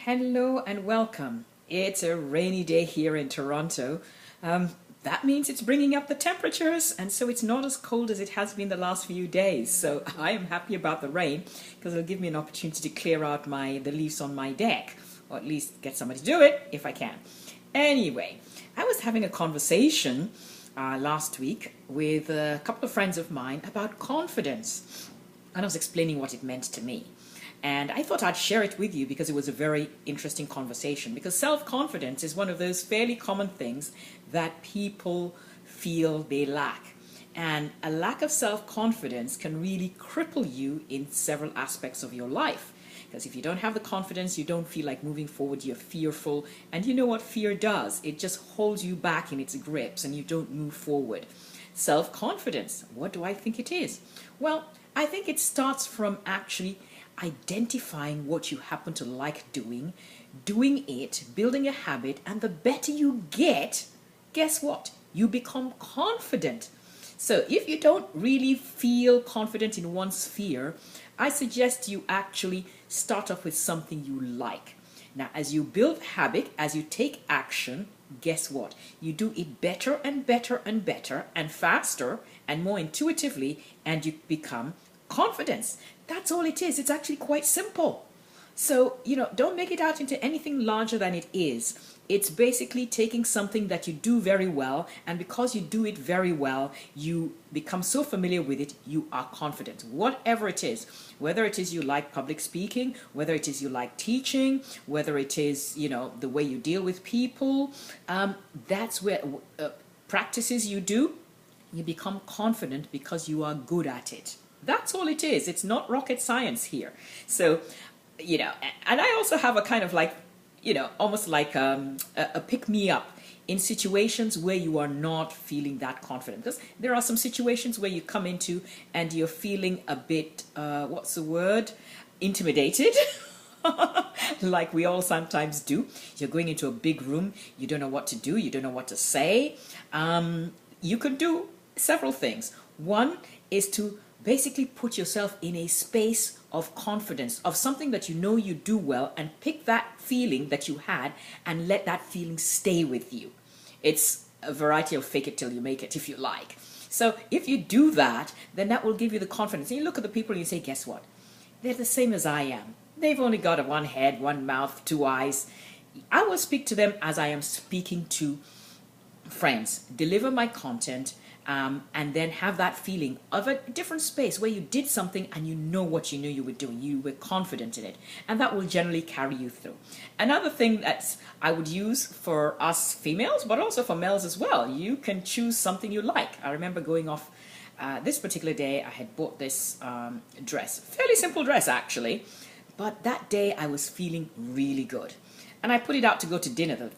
Hello and welcome. It's a rainy day here in Toronto. That means it's bringing up the temperatures, and so it's not as cold as it has been the last few days. So I am happy about the rain because it'll give me an opportunity to clear out the leaves on my deck, or at least get somebody to do it if I can. Anyway, I was having a conversation last week with a couple of friends of mine about confidence, and I was explaining what it meant to me. And I thought I'd share it with you because it was a very interesting conversation. Because self-confidence is one of those fairly common things that people feel they lack. And a lack of self-confidence can really cripple you in several aspects of your life. Because if you don't have the confidence, you don't feel like moving forward, you're fearful. And you know what fear does? It just holds you back in its grips and you don't move forward. Self-confidence, what do I think it is? Well, I think it starts from actually identifying what you happen to like doing it, building a habit, and the better you get, guess what? You become confident. So if you don't really feel confident in one sphere, I suggest you actually start off with something you like. Now, as you build habit, as you take action, guess what? You do it better and better and better and faster and more intuitively, and you become confidence. That's all it is. It's actually quite simple. So, don't make it out into anything larger than it is. It's basically taking something that you do very well, and because you do it very well, you become so familiar with it, you are confident. Whatever it is, whether it is you like public speaking, whether it is you like teaching, whether it is, the way you deal with people, that's where practices you do, you become confident because you are good at it. That's all it is. It's not rocket science here. So, and I also have a kind of like, almost like a pick-me-up in situations where you are not feeling that confident. Because there are some situations where you come into and you're feeling a bit, intimidated. Like we all sometimes do. You're going into a big room, you don't know what to do, you don't know what to say. You could do several things. One is to basically put yourself in a space of confidence, of something that you know you do well, and pick that feeling that you had and let that feeling stay with you. It's a variety of fake it till you make it, if you like. So if you do that, then that will give you the confidence. And you look at the people and you say, guess what? They're the same as I am. They've only got one head, one mouth, two eyes. I will speak to them as I am speaking to friends, deliver my content, and then have that feeling of a different space where you did something and you know what you knew you were doing. You were confident in it. And that will generally carry you through. Another thing that I would use for us females, but also for males as well, you can choose something you like. I remember going off this particular day, I had bought this dress. Fairly simple dress, actually. But that day I was feeling really good. And I put it out to go to dinner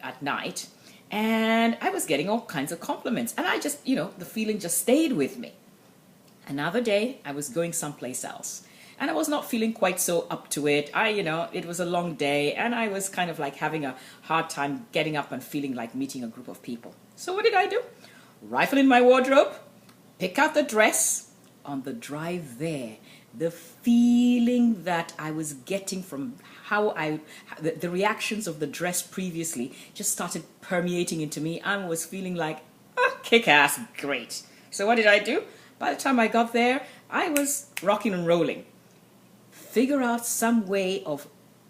at night. And I was getting all kinds of compliments. And I just, the feeling just stayed with me. Another day, I was going someplace else. And I was not feeling quite so up to it. It was a long day. And I was kind of like having a hard time getting up and feeling like meeting a group of people. So what did I do? Rifle in my wardrobe, pick out the dress. On the drive there, the feeling that I was getting from the reactions of the dress previously just started permeating into me. I was feeling like, kick-ass, great. So what did I do? By the time I got there, I was rocking and rolling. Figure out some way of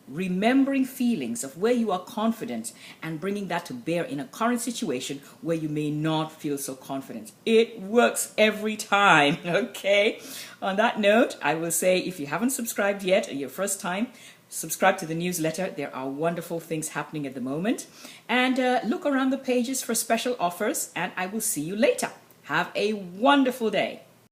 remembering feelings of where you are confident and bringing that to bear in a current situation where you may not feel so confident. It works every time, okay? On that note, I will say if you haven't subscribed yet, or your first time, subscribe to the newsletter. There are wonderful things happening at the moment. And look around the pages for special offers, and I will see you later. Have a wonderful day.